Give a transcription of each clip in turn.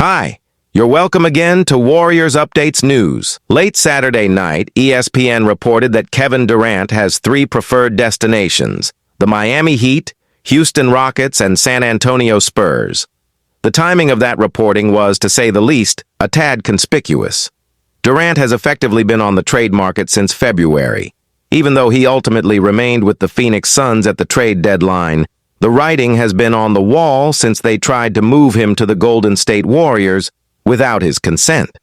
Hi, you're welcome again to Warriors Updates News. Late Saturday night, ESPN reported that Kevin Durant has three preferred destinations: the Miami Heat, Houston Rockets, and San Antonio Spurs. The timing of that reporting was, to say the least, a tad conspicuous. Durant has effectively been on the trade market since February. Even though he ultimately remained with the Phoenix Suns at the trade deadline, the writing has been on the wall since they tried to move him to the Golden State Warriors without his consent.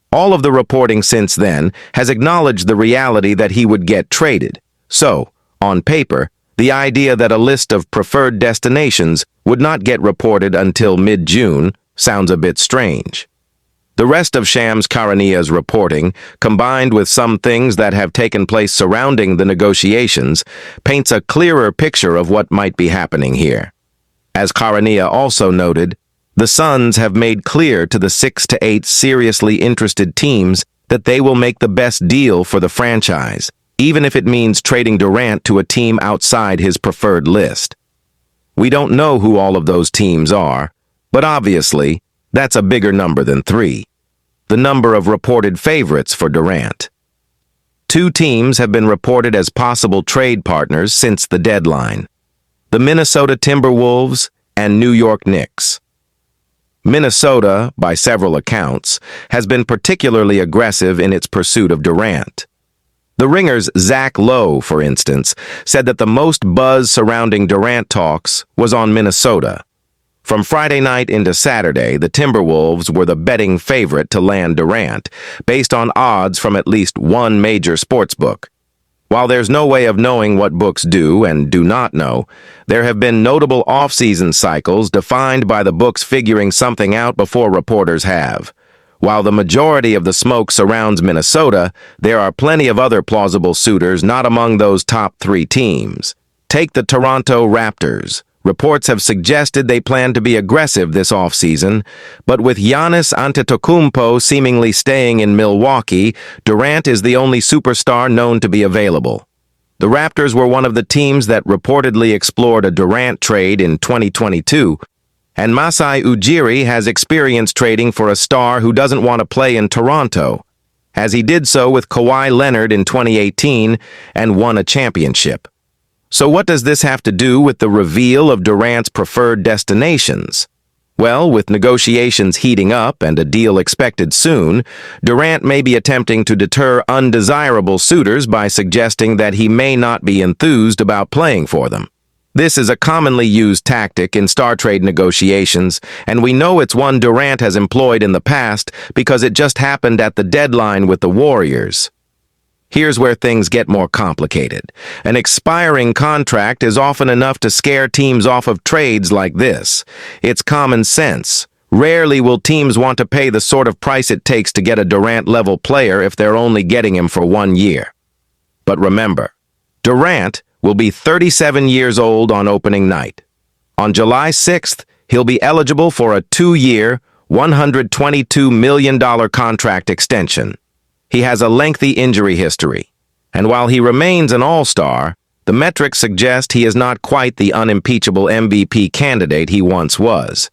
All of the reporting since then has acknowledged the reality that he would get traded. So, on paper, the idea that a list of preferred destinations would not get reported until mid-June sounds a bit strange. The rest of Shams Charania's reporting, combined with some things that have taken place surrounding the negotiations, paints a clearer picture of what might be happening here. As Charania also noted, the Suns have made clear to the 6 to 8 seriously interested teams that they will make the best deal for the franchise, even if it means trading Durant to a team outside his preferred list. We don't know who all of those teams are, but obviously, that's a bigger number than 3. The number of reported favorites for Durant. 2 teams have been reported as possible trade partners since the deadline: the Minnesota Timberwolves and New York Knicks. Minnesota, by several accounts, has been particularly aggressive in its pursuit of Durant. The Ringer's Zach Lowe, for instance, said that the most buzz surrounding Durant talks was on Minnesota. From Friday night into Saturday, the Timberwolves were the betting favorite to land Durant, based on odds from at least one major sportsbook. While there's no way of knowing what books do and do not know, there have been notable off-season cycles defined by the books figuring something out before reporters have. While the majority of the smoke surrounds Minnesota, there are plenty of other plausible suitors not among those top 3 teams. Take the Toronto Raptors. Reports have suggested they plan to be aggressive this offseason, but with Giannis Antetokounmpo seemingly staying in Milwaukee, Durant is the only superstar known to be available. The Raptors were one of the teams that reportedly explored a Durant trade in 2022, and Masai Ujiri has experience trading for a star who doesn't want to play in Toronto, as he did so with Kawhi Leonard in 2018 and won a championship. So what does this have to do with the reveal of Durant's preferred destinations? Well, with negotiations heating up and a deal expected soon, Durant may be attempting to deter undesirable suitors by suggesting that he may not be enthused about playing for them. This is a commonly used tactic in star trade negotiations, and we know it's one Durant has employed in the past because it just happened at the deadline with the Warriors. Here's where things get more complicated. An expiring contract is often enough to scare teams off of trades like this. It's common sense. Rarely will teams want to pay the sort of price it takes to get a Durant-level player if they're only getting him for 1 year. But remember, Durant will be 37 years old on opening night. On July 6th, he'll be eligible for a 2-year, $122 million contract extension. He has a lengthy injury history, and while he remains an all-star, the metrics suggest he is not quite the unimpeachable MVP candidate he once was.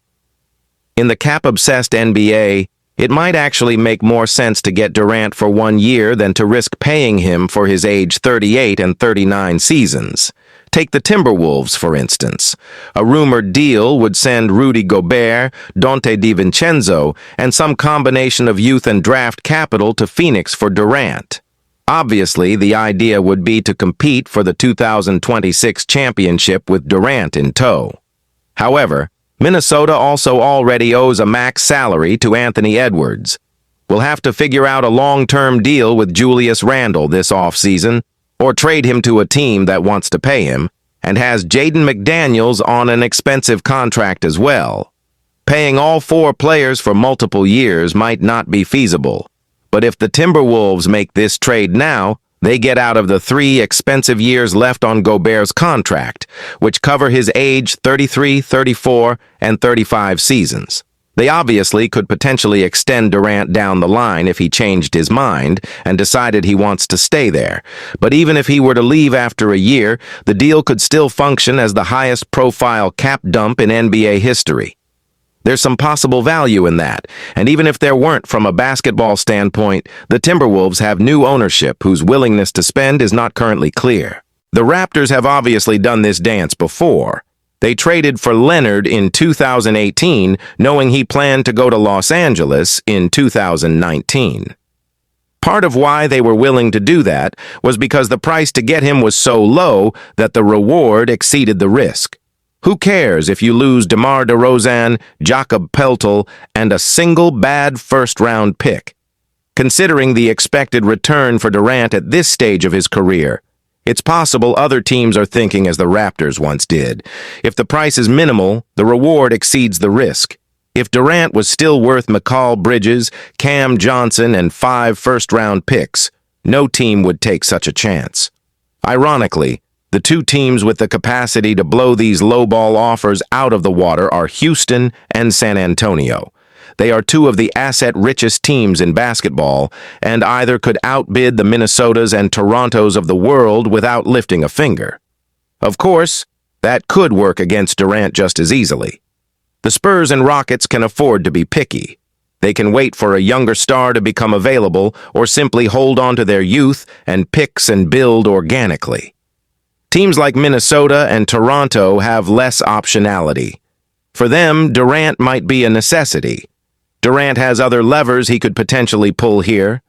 In the cap-obsessed NBA, it might actually make more sense to get Durant for 1 year than to risk paying him for his age 38 and 39 seasons. Take the Timberwolves, for instance. A rumored deal would send Rudy Gobert, Donte DiVincenzo, and some combination of youth and draft capital to Phoenix for Durant. Obviously, the idea would be to compete for the 2026 championship with Durant in tow. However, Minnesota also already owes a max salary to Anthony Edwards. We'll have to figure out a long-term deal with Julius Randle this offseason, or trade him to a team that wants to pay him, and has Jaden McDaniels on an expensive contract as well. Paying all 4 players for multiple years might not be feasible, but if the Timberwolves make this trade now, they get out of the 3 expensive years left on Gobert's contract, which cover his age 33, 34, and 35 seasons. They obviously could potentially extend Durant down the line if he changed his mind and decided he wants to stay there. But even if he were to leave after a year, the deal could still function as the highest profile cap dump in NBA history. There's some possible value in that, and even if there weren't from a basketball standpoint, the Timberwolves have new ownership whose willingness to spend is not currently clear. The Raptors have obviously done this dance before. They traded for Leonard in 2018, knowing he planned to go to Los Angeles in 2019. Part of why they were willing to do that was because the price to get him was so low that the reward exceeded the risk. Who cares if you lose DeMar DeRozan, Jakob Poeltl, and a single bad first-round pick? Considering the expected return for Durant at this stage of his career, it's possible other teams are thinking as the Raptors once did. If the price is minimal, the reward exceeds the risk. If Durant was still worth Mikal Bridges, Cam Johnson, and 5 first-round picks, no team would take such a chance. Ironically, the two teams with the capacity to blow these lowball offers out of the water are Houston and San Antonio. They are two of the asset-richest teams in basketball, and either could outbid the Minnesotas and Torontos of the world without lifting a finger. Of course, that could work against Durant just as easily. The Spurs and Rockets can afford to be picky. They can wait for a younger star to become available or simply hold on to their youth and picks and build organically. Teams like Minnesota and Toronto have less optionality. For them, Durant might be a necessity. Durant has other levers he could potentially pull here.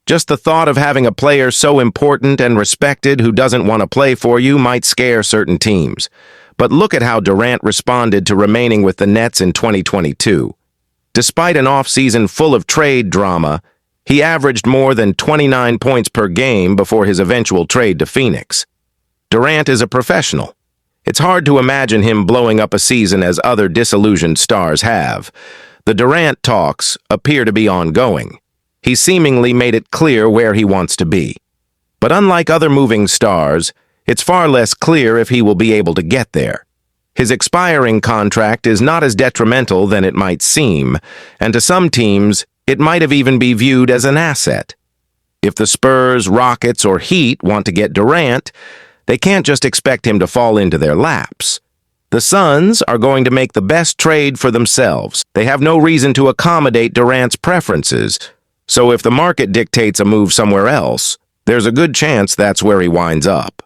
Just the thought of having a player so important and respected who doesn't want to play for you might scare certain teams. But look at how Durant responded to remaining with the Nets in 2022. Despite an offseason full of trade drama, he averaged more than 29 points per game before his eventual trade to Phoenix. Durant is a professional. It's hard to imagine him blowing up a season as other disillusioned stars have. The Durant talks appear to be ongoing. He's seemingly made it clear where he wants to be. But unlike other moving stars, it's far less clear if he will be able to get there. His expiring contract is not as detrimental than it might seem, and to some teams, it might have even be viewed as an asset. If the Spurs, Rockets, or Heat want to get Durant, they can't just expect him to fall into their laps. The Suns are going to make the best trade for themselves. They have no reason to accommodate Durant's preferences, so if the market dictates a move somewhere else, there's a good chance that's where he winds up.